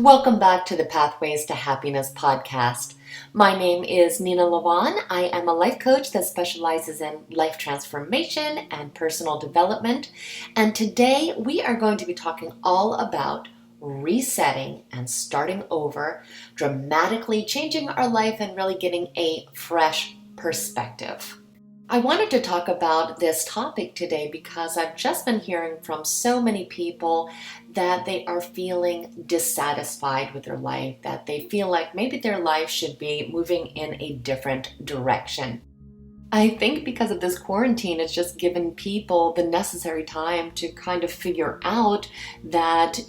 Welcome back to the Pathways to Happiness podcast. My name is Nena Lavonne. I am a life coach that specializes in life transformation and personal development. And today we are going to be talking all about resetting and starting over, dramatically changing our life and really getting a fresh perspective. I wanted to talk about this topic today because I've just been hearing from so many people that they are feeling dissatisfied with their life, that they feel like maybe their life should be moving in a different direction. I think because of this quarantine, it's just given people the necessary time to kind of figure out that,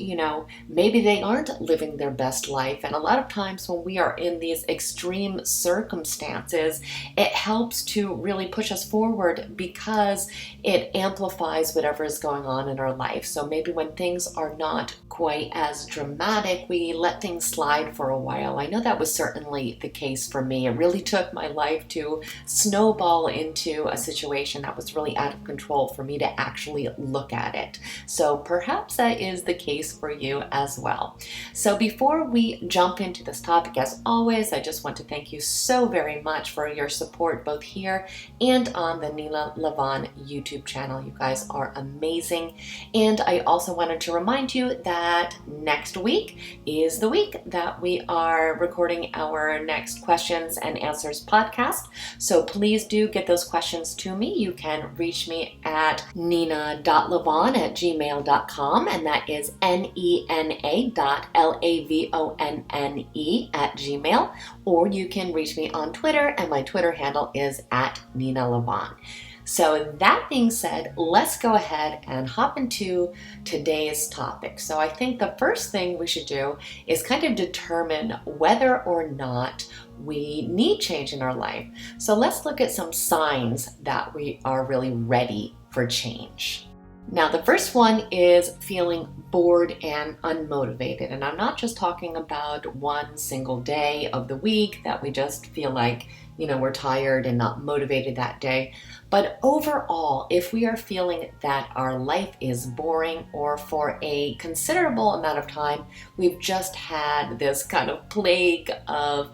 maybe they aren't living their best life. And a lot of times when we are in these extreme circumstances, it helps to really push us forward because it amplifies whatever is going on in our life. So maybe when things are not quite as dramatic, we let things slide for a while. I know that was certainly the case for me. It really took my life to snowball into a situation that was really out of control for me to actually look at it. So perhaps that is the case for you as well. So before we jump into this topic, as always, I just want to thank you so very much for your support both here and on the Nena Lavonne YouTube channel. You guys are amazing. And I also wanted to remind you that next week is the week that we are recording our next questions and answers podcast. So please do get those questions to me. You can reach me at nena.lavonne@gmail.com, and that is nena.lavonne@gmail, or you can reach me on Twitter, and my Twitter handle is @NenaLavonne. So that being said, let's go ahead and hop into today's topic. So I think the first thing we should do is kind of determine whether or not we need change in our life. So let's look at some signs that we are really ready for change. Now, the first one is feeling bored and unmotivated. And I'm not just talking about one single day of the week that we just feel like, we're tired and not motivated that day. But overall, if we are feeling that our life is boring, or for a considerable amount of time, we've just had this kind of plague of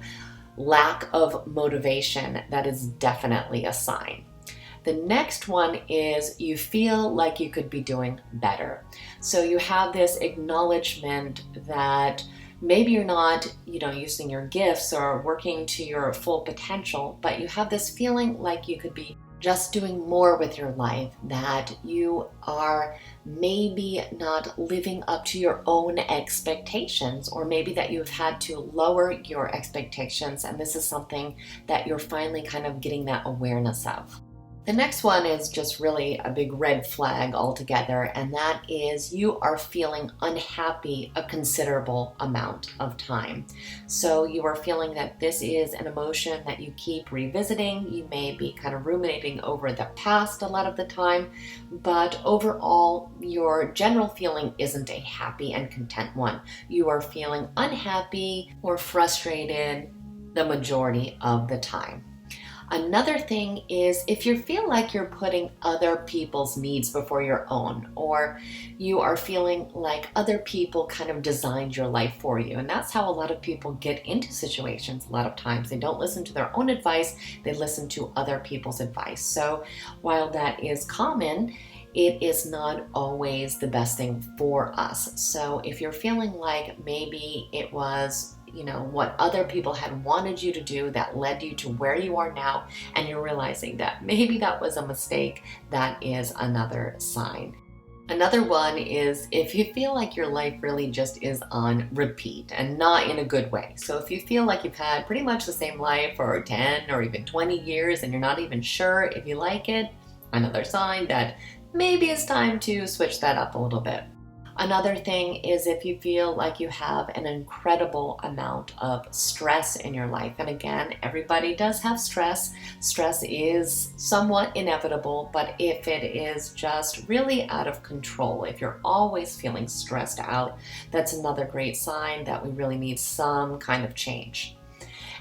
lack of motivation, that is definitely a sign. The next one is you feel like you could be doing better. So you have this acknowledgement that maybe you're not, using your gifts or working to your full potential, but you have this feeling like you could be just doing more with your life, that you are maybe not living up to your own expectations, or maybe that you've had to lower your expectations, and this is something that you're finally kind of getting that awareness of. The next one is just really a big red flag altogether, and that is you are feeling unhappy a considerable amount of time. So you are feeling that this is an emotion that you keep revisiting. You may be kind of ruminating over the past a lot of the time, but overall, your general feeling isn't a happy and content one. You are feeling unhappy or frustrated the majority of the time. Another thing is if you feel like you're putting other people's needs before your own, or you are feeling like other people kind of designed your life for you. And that's how a lot of people get into situations a lot of times. They don't listen to their own advice, they listen to other people's advice. So while that is common, it is not always the best thing for us. So if you're feeling like maybe it was what other people had wanted you to do that led you to where you are now, and you're realizing that maybe that was a mistake, that is another sign. Another one is if you feel like your life really just is on repeat, and not in a good way. So if you feel like you've had pretty much the same life for 10 or even 20 years and you're not even sure if you like it, another sign that maybe it's time to switch that up a little bit. Another thing is if you feel like you have an incredible amount of stress in your life. And again, everybody does have stress. Stress is somewhat inevitable, but if it is just really out of control, if you're always feeling stressed out, that's another great sign that we really need some kind of change.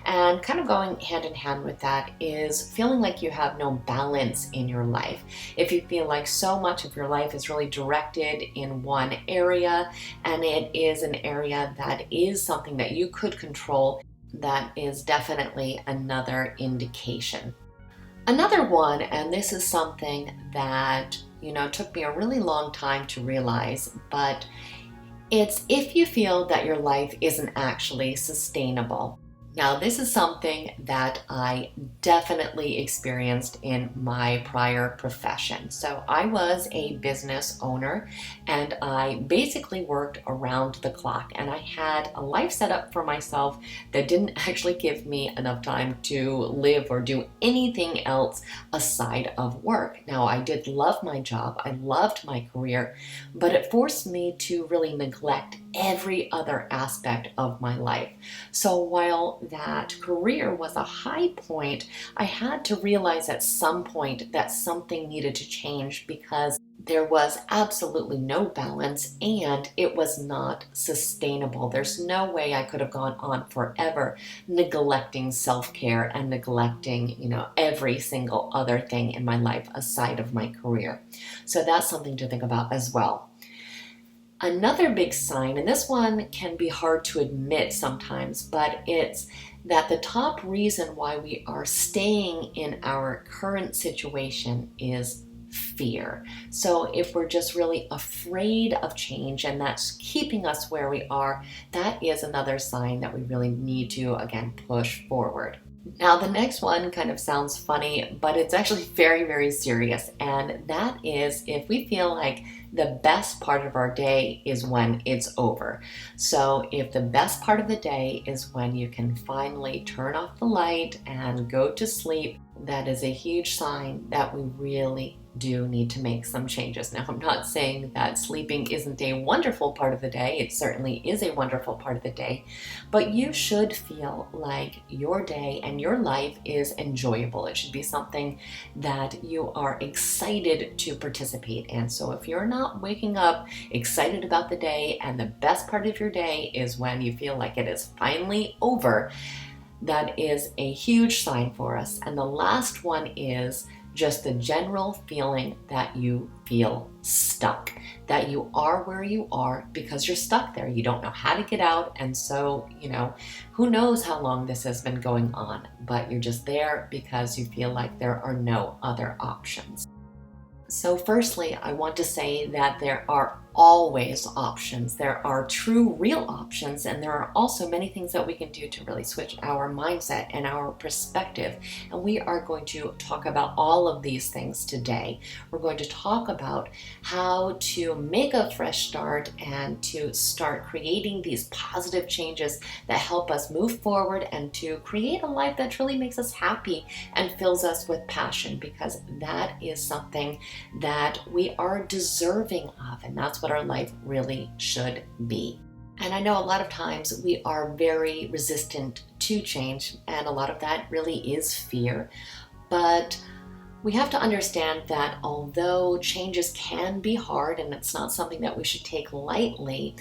And kind of going hand in hand with that is feeling like you have no balance in your life. If you feel like so much of your life is really directed in one area, and it is an area that is something that you could control, that is definitely another indication. Another one, and this is something that, took me a really long time to realize, but it's if you feel that your life isn't actually sustainable. Now, this is something that I definitely experienced in my prior profession. So I was a business owner, and I basically worked around the clock, and I had a life set up for myself that didn't actually give me enough time to live or do anything else aside of work. Now, I did love my job. I loved my career, but it forced me to really neglect every other aspect of my life. So while that career was a high point, I had to realize at some point that something needed to change because there was absolutely no balance and it was not sustainable. There's no way I could have gone on forever neglecting self-care and neglecting, every single other thing in my life aside of my career. So that's something to think about as well. Another big sign, and this one can be hard to admit sometimes, but it's that the top reason why we are staying in our current situation is fear. So if we're just really afraid of change and that's keeping us where we are, that is another sign that we really need to, again, push forward. Now, the next one kind of sounds funny, but it's actually very, very serious. And that is if we feel like the best part of our day is when it's over. So if the best part of the day is when you can finally turn off the light and go to sleep, that is a huge sign that we really do need to make some changes. Now, I'm not saying that sleeping isn't a wonderful part of the day. It certainly is a wonderful part of the day, but you should feel like your day and your life is enjoyable. It should be something that you are excited to participate in. So if you're not waking up excited about the day and the best part of your day is when you feel like it is finally over, that is a huge sign for us. And the last one is just the general feeling that you feel stuck, that you are where you are because you're stuck there. You don't know how to get out. And so, who knows how long this has been going on, but you're just there because you feel like there are no other options. So firstly, I want to say that there are always options. There are true, real options, and there are also many things that we can do to really switch our mindset and our perspective. And we are going to talk about all of these things today. We're going to talk about how to make a fresh start and to start creating these positive changes that help us move forward and to create a life that truly makes us happy and fills us with passion, because that is something that we are deserving of, and that's what our life really should be. And I know a lot of times we are very resistant to change, and a lot of that really is fear. But we have to understand that although changes can be hard and it's not something that we should take lightly,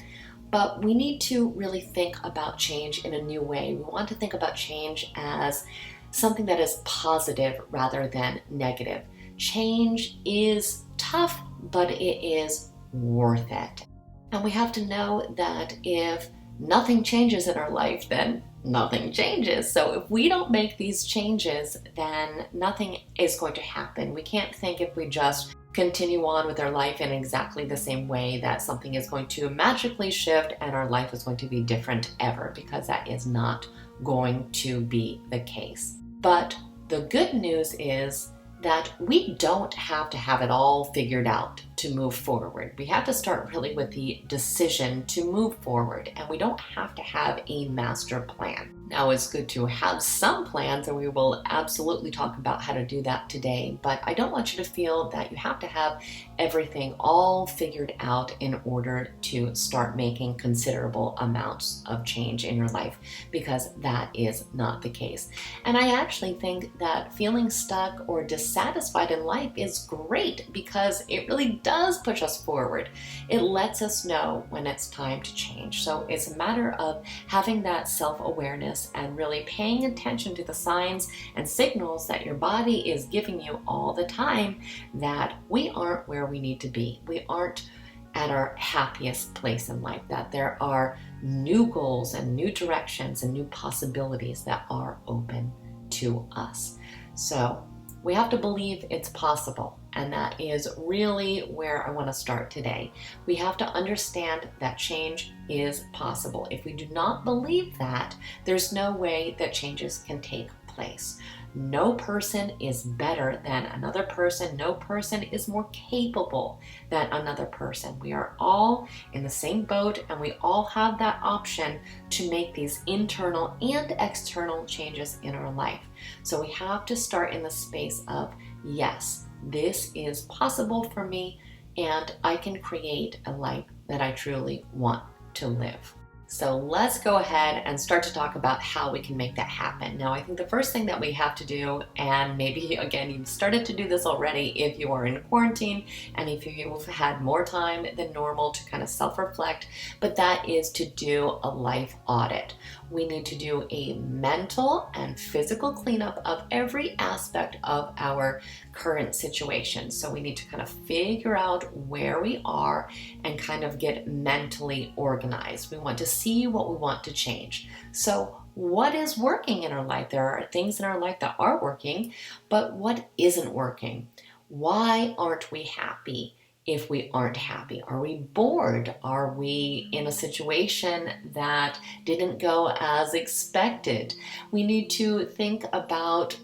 but we need to really think about change in a new way. We want to think about change as something that is positive rather than negative. Change is tough, but it is worth it. And we have to know that if nothing changes in our life, then nothing changes. So if we don't make these changes, then nothing is going to happen. We can't think if we just continue on with our life in exactly the same way that something is going to magically shift and our life is going to be different ever, because that is not going to be the case. But the good news is that we don't have to have it all figured out to move forward. We have to start really with the decision to move forward, and we don't have to have a master plan. Now, it's good to have some plans, and we will absolutely talk about how to do that today, but I don't want you to feel that you have to have everything all figured out in order to start making considerable amounts of change in your life, because that is not the case. And I actually think that feeling stuck or dissatisfied in life is great, because it really does push us forward. It lets us know when it's time to change. So it's a matter of having that self-awareness awareness and really paying attention to the signs and signals that your body is giving you all the time that we aren't where we need to be. We aren't at our happiest place in life, that there are new goals and new directions and new possibilities that are open to us. So we have to believe it's possible, and that is really where I want to start today. We have to understand that change is possible. If we do not believe that, there's no way that changes can take place. No person is better than another person. No person is more capable than another person. We are all in the same boat, and we all have that option to make these internal and external changes in our life. So we have to start in the space of, yes, this is possible for me, and I can create a life that I truly want to live. So let's go ahead and start to talk about how we can make that happen. Now, I think the first thing that we have to do, and maybe again, you've started to do this already if you are in quarantine and if you've had more time than normal to kind of self-reflect, but that is to do a life audit. We need to do a mental and physical cleanup of every aspect of our current situation. So we need to kind of figure out where we are and kind of get mentally organized. We want to see what we want to change. So what is working in our life? There are things in our life that are working, but what isn't working? Why aren't we happy? If we aren't happy, are we bored? Are we in a situation that didn't go as expected? We need to think about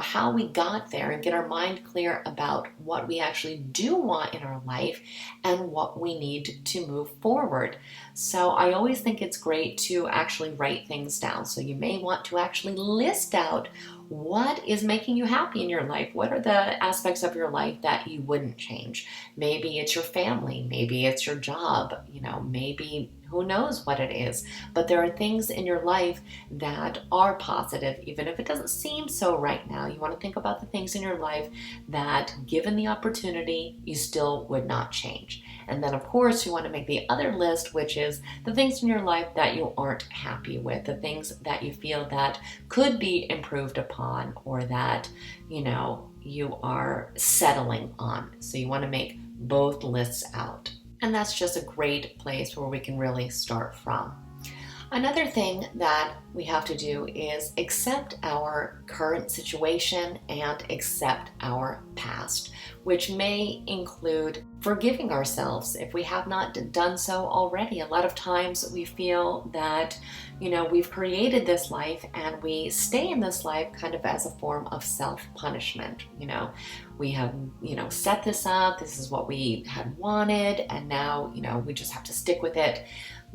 how we got there and get our mind clear about what we actually do want in our life and what we need to move forward. So I always think it's great to actually write things down. So you may want to actually list out what is making you happy in your life. What are the aspects of your life that you wouldn't change? Maybe it's your family, maybe it's your job, maybe who knows what it is. But there are things in your life that are positive, even if it doesn't seem so right now. You want to think about the things in your life that, given the opportunity, you still would not change. And then, of course, you want to make the other list, which is the things in your life that you aren't happy with, the things that you feel that could be improved upon or that, you are settling on. So you want to make both lists out. And that's just a great place where we can really start from. Another thing that we have to do is accept our current situation and accept our past, which may include forgiving ourselves if we have not done so already. A lot of times we feel that, we've created this life and we stay in this life kind of as a form of self-punishment. We have, set this up, this is what we had wanted, and now, we just have to stick with it.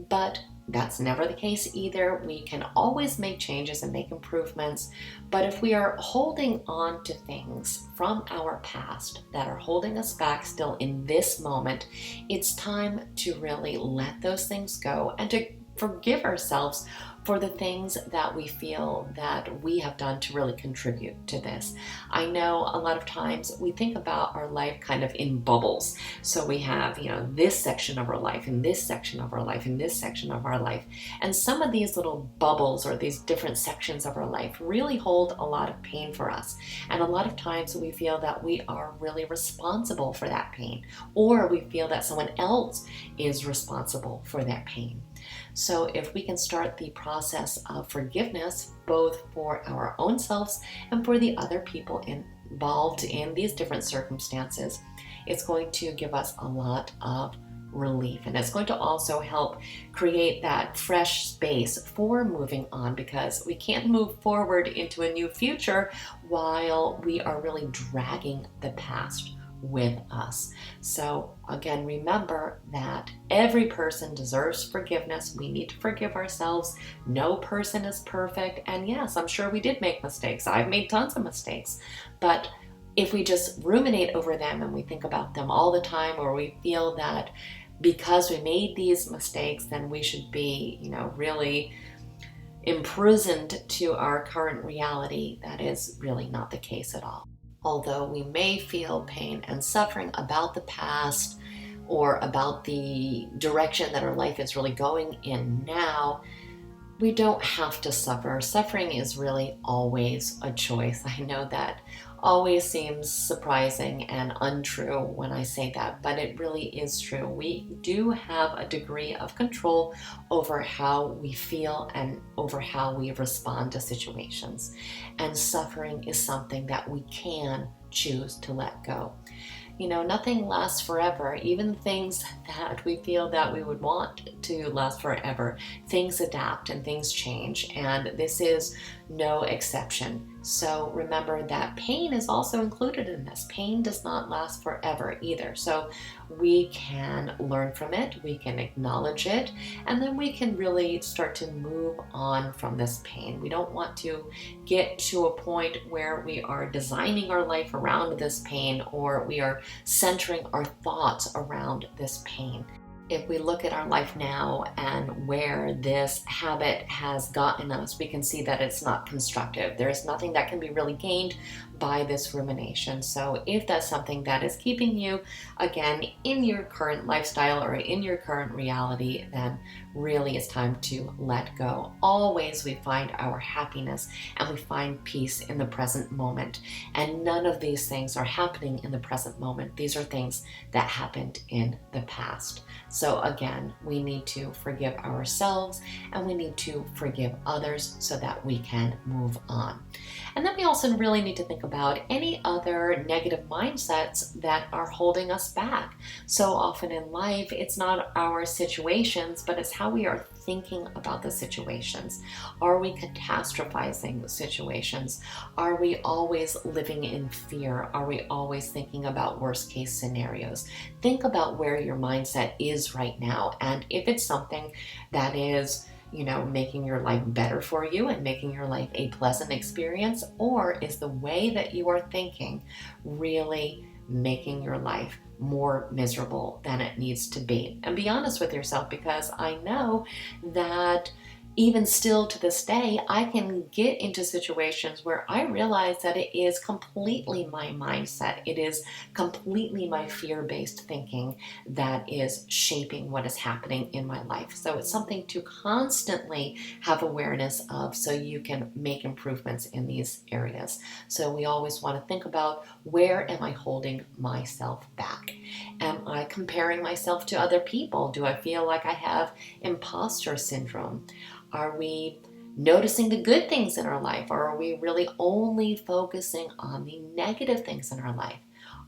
But that's never the case either. We can always make changes and make improvements. But if we are holding on to things from our past that are holding us back still in this moment, it's time to really let those things go and to forgive ourselves for the things that we feel that we have done to really contribute to this. I know a lot of times we think about our life kind of in bubbles. So we have, this section of our life and this section of our life and this section of our life. And some of these little bubbles or these different sections of our life really hold a lot of pain for us. And a lot of times we feel that we are really responsible for that pain, or we feel that someone else is responsible for that pain. So if we can start the process of forgiveness, both for our own selves and for the other people involved in these different circumstances, it's going to give us a lot of relief. And it's going to also help create that fresh space for moving on, because we can't move forward into a new future while we are really dragging the past with us. So again, remember that every person deserves forgiveness. We need to forgive ourselves. No person is perfect. And yes, I'm sure we did make mistakes. I've made tons of mistakes. But if we just ruminate over them and we think about them all the time, or we feel that because we made these mistakes, then we should be, really imprisoned to our current reality, that is really not the case at all. Although we may feel pain and suffering about the past or about the direction that our life is really going in now, We don't have to suffer. Suffering is really always a choice. I know that always seems surprising and untrue when I say that, but it really is true. We do have a degree of control over how we feel and over how we respond to situations. And suffering is something that we can choose to let go. Nothing lasts forever. Even things that we feel that we would want to last forever, things adapt and things change, and this is no exception. So remember that pain is also included in this. Pain does not last forever either. So we can learn from it, we can acknowledge it, and then we can really start to move on from this pain. We don't want to get to a point where we are designing our life around this pain, or we are centering our thoughts around this pain. If we look at our life now and where this habit has gotten us, we can see that it's not constructive. There is nothing that can be really gained by this rumination. So if that's something that is keeping you, again, in your current lifestyle or in your current reality, then really it's time to let go. Always we find our happiness and we find peace in the present moment. And none of these things are happening in the present moment. These are things that happened in the past. So again, we need to forgive ourselves and we need to forgive others so that we can move on. And then we also really need to think about any other negative mindsets that are holding us back. So often in life, it's not our situations, but it's how we are thinking about the situations. Are we catastrophizing situations? Are we always living in fear? Are we always thinking about worst case scenarios? Think about where your mindset is right now. And if it's something that is making your life better for you and making your life a pleasant experience, or is the way that you are thinking really making your life more miserable than it needs to be? And be honest with yourself, because I know that even still to this day, I can get into situations where I realize that it is completely my mindset. It is completely my fear-based thinking that is shaping what is happening in my life. So it's something to constantly have awareness of so you can make improvements in these areas. So we always want to think about, where am I holding myself back? Am I comparing myself to other people? Do I feel like I have imposter syndrome? Are we noticing the good things in our life, or are we really only focusing on the negative things in our life?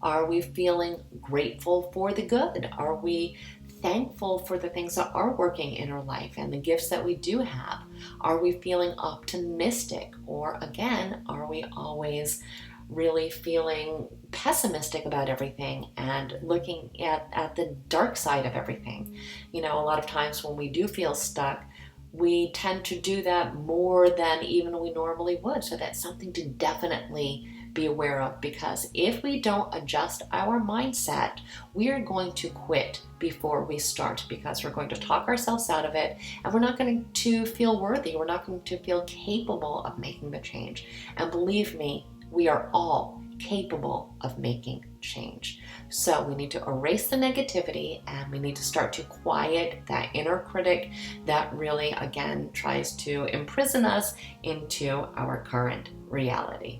Are we feeling grateful for the good? Are we thankful for the things that are working in our life and the gifts that we do have? Are we feeling optimistic? Or again, are we always really feeling pessimistic about everything and looking at the dark side of everything? A lot of times when we do feel stuck, we tend to do that more than even we normally would. So that's something to definitely be aware of, because if we don't adjust our mindset, we are going to quit before we start, because we're going to talk ourselves out of it and we're not going to feel worthy. We're not going to feel capable of making the change. And believe me, we are all capable of making change. So we need to erase the negativity and we need to start to quiet that inner critic that really, again, tries to imprison us into our current reality.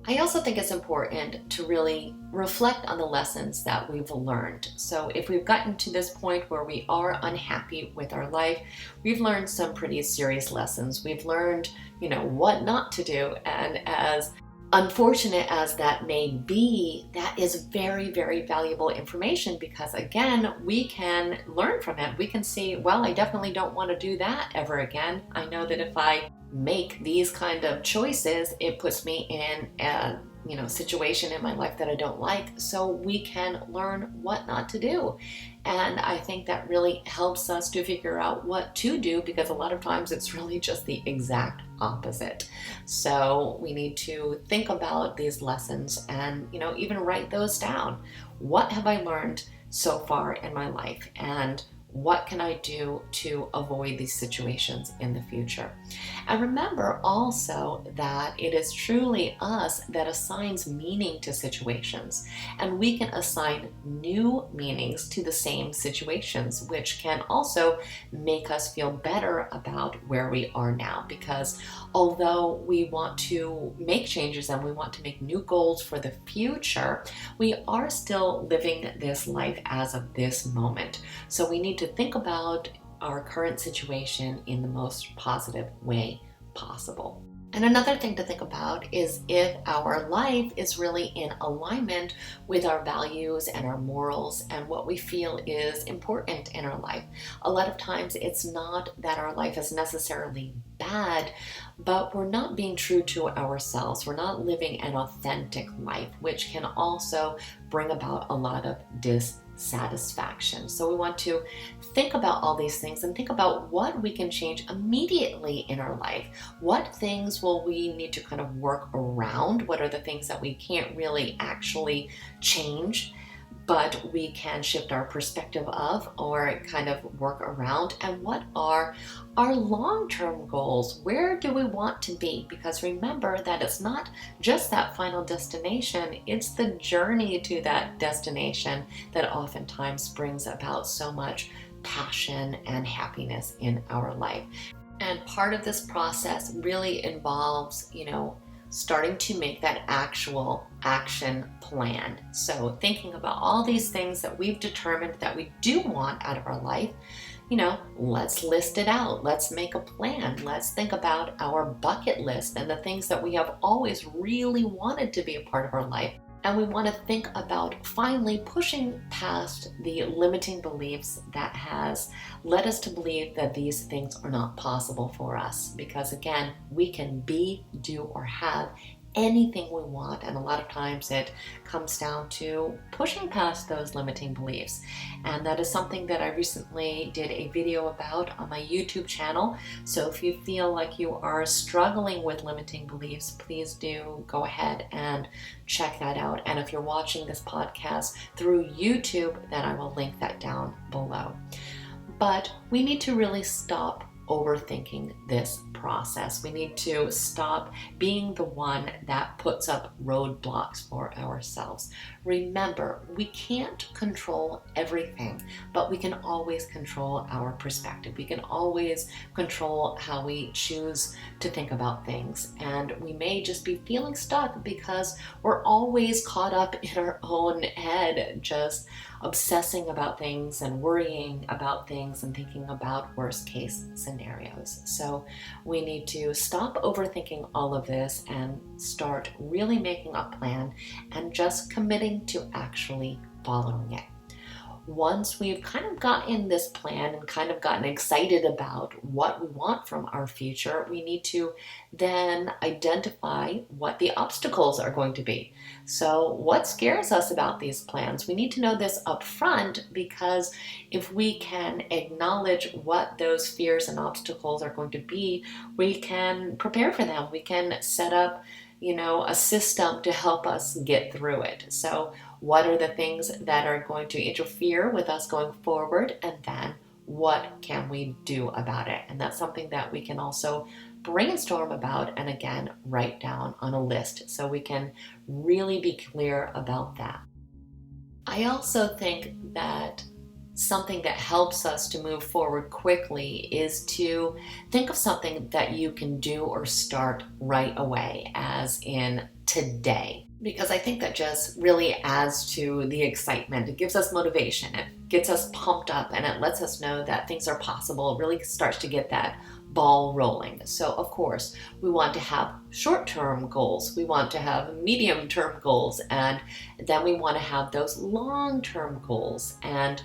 I also think it's important to really reflect on the lessons that we've learned. So if we've gotten to this point where we are unhappy with our life, we've learned some pretty serious lessons. We've learned, what not to do. And as unfortunate as that may be, that is very, very valuable information, because again, we can learn from it. We can see, well, I definitely don't want to do that ever again. I know that if I make these kind of choices, it puts me in a situation in my life that I don't like. So we can learn what not to do. And I think that really helps us to figure out what to do, because a lot of times it's really just the exact opposite. So we need to think about these lessons and, even write those down. What have I learned so far in my life? And What can I do to avoid these situations in the future? And remember also that it is truly us that assigns meaning to situations, and we can assign new meanings to the same situations, which can also make us feel better about where we are now. Because although we want to make changes and we want to make new goals for the future, we are still living this life as of this moment. So we need to think about our current situation in the most positive way possible. And another thing to think about is if our life is really in alignment with our values and our morals and what we feel is important in our life. A lot of times it's not that our life is necessarily bad, but we're not being true to ourselves. We're not living an authentic life, which can also bring about a lot of dissatisfaction. So we want to think about all these things and think about what we can change immediately in our life. What things will we need to kind of work around? What are the things that we can't really actually change, but we can shift our perspective of or kind of work around? And what are our long-term goals? Where do we want to be? Because remember that it's not just that final destination, it's the journey to that destination that oftentimes brings about so much passion and happiness in our life. And part of this process really involves, starting to make that actual action plan. So thinking about all these things that we've determined that we do want out of our life, let's list it out. Let's make a plan. Let's think about our bucket list and the things that we have always really wanted to be a part of our life. And we want to think about finally pushing past the limiting beliefs that has led us to believe that these things are not possible for us. Because again, we can be, do, or have anything we want. And a lot of times it comes down to pushing past those limiting beliefs. And that is something that I recently did a video about on my YouTube channel. So if you feel like you are struggling with limiting beliefs, please do go ahead and check that out. And if you're watching this podcast through YouTube, then I will link that down below. But we need to really stop overthinking this process. We need to stop being the one that puts up roadblocks for ourselves. Remember, we can't control everything, but we can always control our perspective. We can always control how we choose to think about things. And we may just be feeling stuck because we're always caught up in our own head, just obsessing about things and worrying about things and thinking about worst case scenarios. So we need to stop overthinking all of this and start really making a plan and just committing to actually following it. Once we've kind of gotten this plan and kind of gotten excited about what we want from our future, we need to then identify what the obstacles are going to be. So what scares us about these plans? We need to know this up front, because if we can acknowledge what those fears and obstacles are going to be, we can prepare for them. We can set up a system to help us get through it. So what are the things that are going to interfere with us going forward? And then what can we do about it? And that's something that we can also brainstorm about and again, write down on a list so we can really be clear about that. I also think that something that helps us to move forward quickly is to think of something that you can do or start right away, as in today. Because I think that just really adds to the excitement. It gives us motivation. It gets us pumped up and it lets us know that things are possible. It really starts to get that ball rolling. So of course, we want to have short-term goals. We want to have medium-term goals. And then we want to have those long-term goals. And,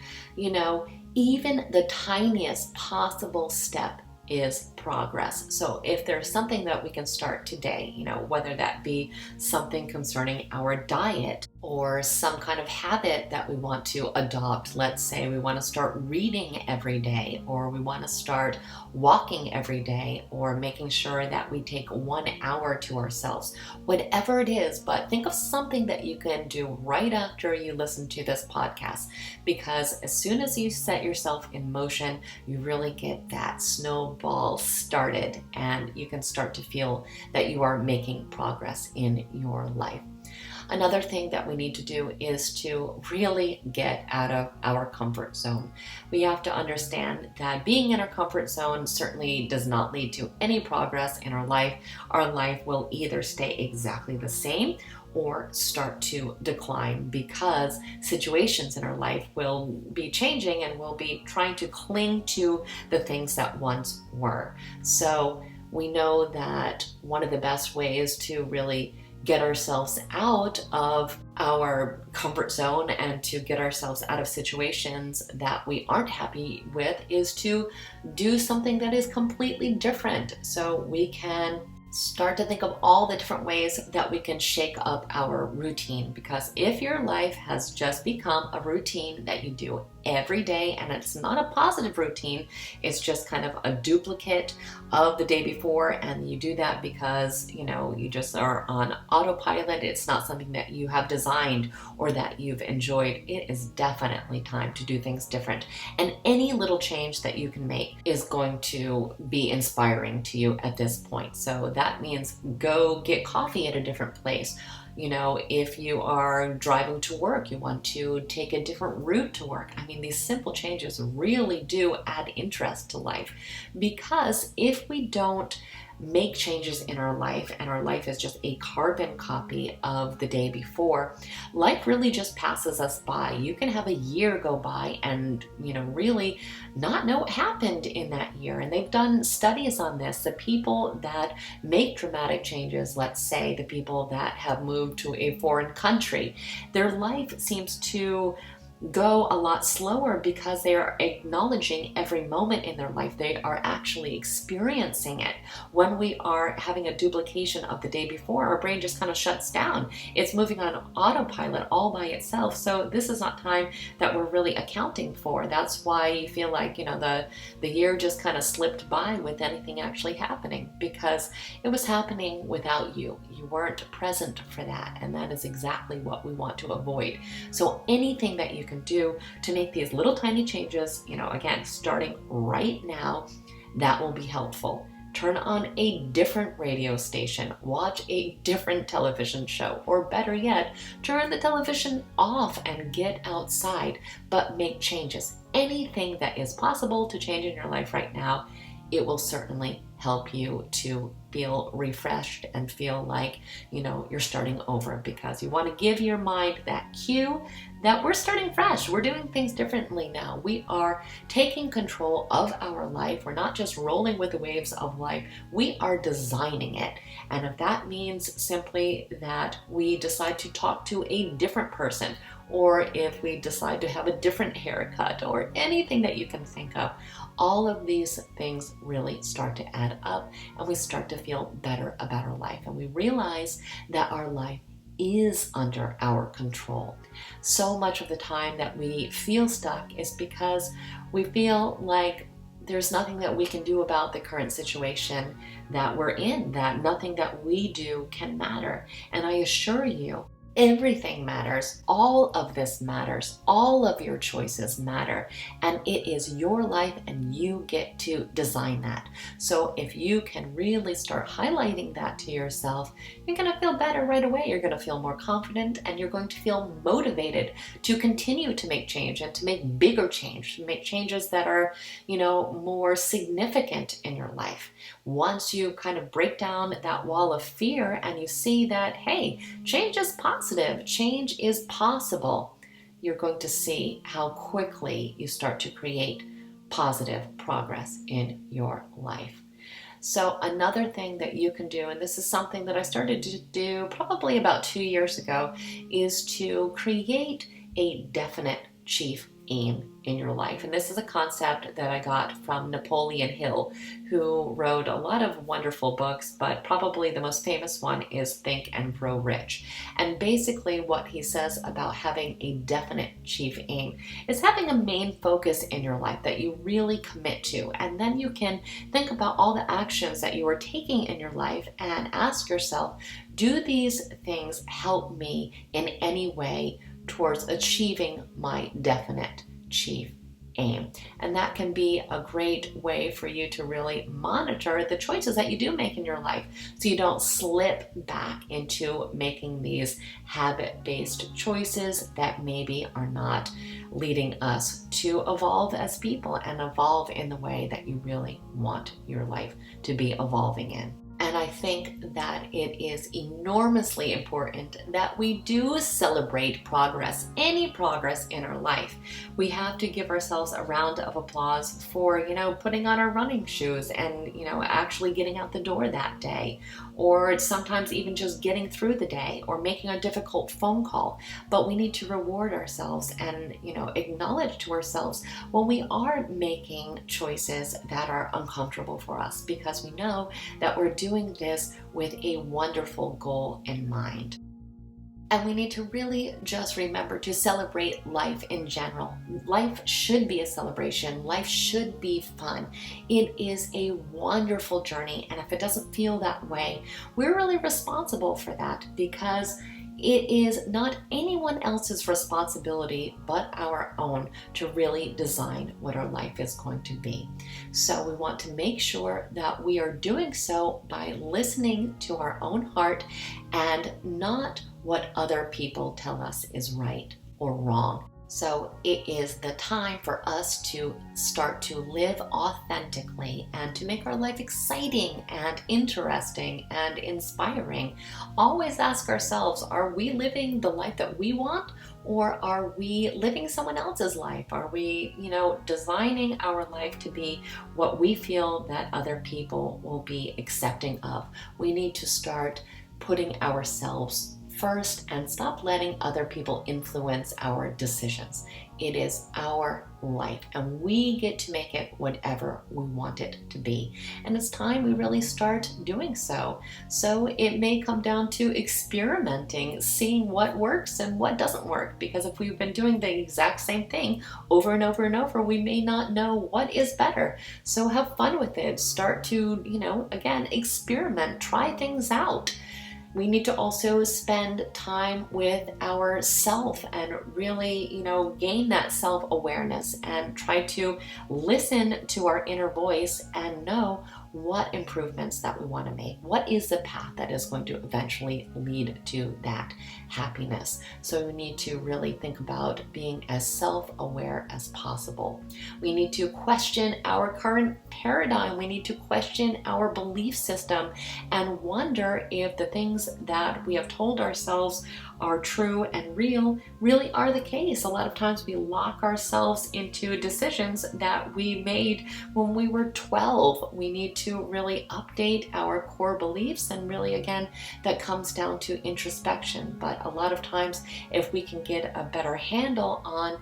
even the tiniest possible step is progress. So if there's something that we can start today, whether that be something concerning our diet, or some kind of habit that we want to adopt. Let's say we want to start reading every day, or we want to start walking every day, or making sure that we take 1 hour to ourselves. Whatever it is, but think of something that you can do right after you listen to this podcast, because as soon as you set yourself in motion, you really get that snowball started, and you can start to feel that you are making progress in your life. Another thing that we need to do is to really get out of our comfort zone. We have to understand that being in our comfort zone certainly does not lead to any progress in our life. Our life will either stay exactly the same or start to decline, because situations in our life will be changing and we'll be trying to cling to the things that once were. So we know that one of the best ways to really get ourselves out of our comfort zone and to get ourselves out of situations that we aren't happy with is to do something that is completely different. So we can start to think of all the different ways that we can shake up our routine, because if your life has just become a routine that you do every day, and it's not a positive routine, it's just kind of a duplicate of the day before, and you do that because you just are on autopilot, it's not something that you have designed or that you've enjoyed, it is definitely time to do things different. And any little change that you can make is going to be inspiring to you at this point. So that means go get coffee at a different place. If you are driving to work, you want to take a different route to work. I mean, these simple changes really do add interest to life, because if we don't make changes in our life and our life is just a carbon copy of the day before, life really just passes us by. You can have a year go by and really not know what happened in that year. And they've done studies on this. The people that make dramatic changes, let's say the people that have moved to a foreign country, their life seems to go a lot slower because they are acknowledging every moment in their life. They are actually experiencing it. When we are having a duplication of the day before, our brain just kind of shuts down. It's moving on autopilot all by itself. So this is not time that we're really accounting for. That's why you feel like, the year just kind of slipped by with anything actually happening, because it was happening without you. You weren't present for that. And that is exactly what we want to avoid. So anything that you can do to make these little tiny changes, again, starting right now, that will be helpful. Turn on a different radio station, watch a different television show, or better yet, turn the television off and get outside, but make changes. Anything that is possible to change in your life right now, it will certainly help you to feel refreshed and feel like, you're starting over, because you want to give your mind that cue that we're starting fresh. We're doing things differently now. We are taking control of our life. We're not just rolling with the waves of life. We are designing it. And if that means simply that we decide to talk to a different person, or if we decide to have a different haircut, or anything that you can think of, all of these things really start to add up, and we start to feel better about our life. And we realize that our life is under our control. So much of the time that we feel stuck is because we feel like there's nothing that we can do about the current situation that we're in, that nothing that we do can matter. And I assure you, everything matters. All of this matters. All of your choices matter. And it is your life, and you get to design that. So if you can really start highlighting that to yourself, you're going to feel better right away. You're going to feel more confident, and you're going to feel motivated to continue to make change and to make bigger change, to make changes that are, more significant in your life. Once you kind of break down that wall of fear and you see that, hey, change is positive, change is possible, you're going to see how quickly you start to create positive progress in your life. So another thing that you can do, and this is something that I started to do probably about 2 years ago, is to create a definite chief aim in your life. And this is a concept that I got from Napoleon Hill, who wrote a lot of wonderful books, but probably the most famous one is Think and Grow Rich. And basically what he says about having a definite chief aim is having a main focus in your life that you really commit to. And then you can think about all the actions that you are taking in your life and ask yourself, do these things help me in any way towards achieving my definite chief aim? And that can be a great way for you to really monitor the choices that you do make in your life, so you don't slip back into making these habit-based choices that maybe are not leading us to evolve as people and evolve in the way that you really want your life to be evolving in. And I think that it is enormously important that we do celebrate progress, any progress in our life. We have to give ourselves a round of applause for, putting on our running shoes and, actually getting out the door that day, or sometimes even just getting through the day or making a difficult phone call. But we need to reward ourselves and, acknowledge to ourselves when we are making choices that are uncomfortable for us, because we know that we're doing this with a wonderful goal in mind. And we need to really just remember to celebrate life in general. Life should be a celebration. Life should be fun. It is a wonderful journey. And if it doesn't feel that way, we're really responsible for that, because it is not anyone else's responsibility but our own to really design what our life is going to be. So we want to make sure that we are doing so by listening to our own heart and not what other people tell us is right or wrong. So it is the time for us to start to live authentically and to make our life exciting and interesting and inspiring. Always ask ourselves, are we living the life that we want, or are we living someone else's life? Are we, designing our life to be what we feel that other people will be accepting of? We need to start putting ourselves first and stop letting other people influence our decisions. It is our life and we get to make it whatever we want it to be. And it's time we really start doing so. So it may come down to experimenting, seeing what works and what doesn't work, because if we've been doing the exact same thing over and over and over, we may not know what is better. So have fun with it. Start to, again, experiment, try things out. We need to also spend time with ourself and really, gain that self-awareness and try to listen to our inner voice and know what improvements that we want to make. What is the path that is going to eventually lead to that happiness? So we need to really think about being as self-aware as possible. We need to question our current paradigm. We need to question our belief system and wonder if the things that we have told ourselves are true and real really are the case. A lot of times we lock ourselves into decisions that we made when we were 12. We need to really update our core beliefs, and really, again, that comes down to introspection. But a lot of times, if we can get a better handle on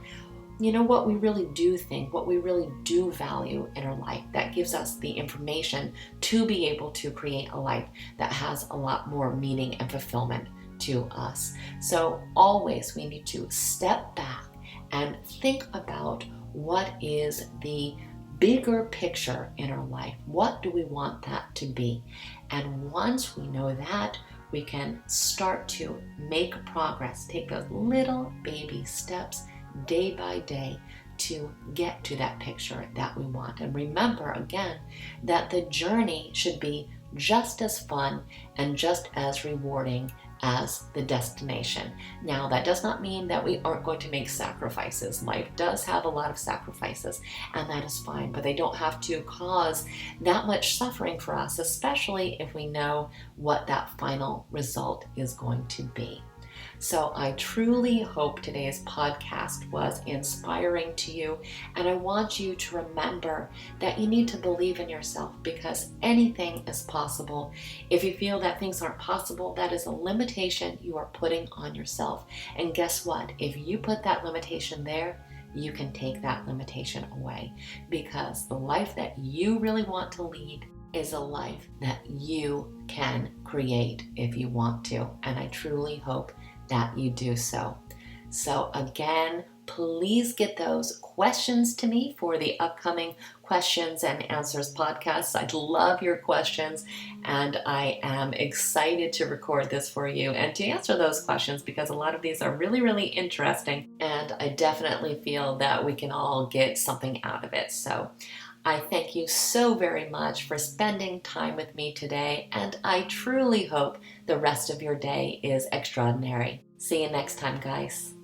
what we really do think, what we really do value in our life, that gives us the information to be able to create a life that has a lot more meaning and fulfillment to us. So always we need to step back and think about what is the bigger picture in our life. What do we want that to be? And once we know that, we can start to make progress, take those little baby steps day by day to get to that picture that we want. And remember, again, that the journey should be just as fun and just as rewarding as the destination. Now, that does not mean that we aren't going to make sacrifices. Life does have a lot of sacrifices, and that is fine, but they don't have to cause that much suffering for us, especially if we know what that final result is going to be. So I truly hope today's podcast was inspiring to you, and I want you to remember that you need to believe in yourself, because anything is possible. If you feel that things aren't possible, that is a limitation you are putting on yourself. And guess what? If you put that limitation there, you can take that limitation away, because the life that you really want to lead is a life that you can create if you want to. And I truly hope that you do so. So again, please get those questions to me for the upcoming questions and answers podcasts. I'd love your questions, and I am excited to record this for you and to answer those questions, because a lot of these are really, really interesting, and I definitely feel that we can all get something out of it. So I thank you so very much for spending time with me today, and I truly hope the rest of your day is extraordinary. See you next time, guys.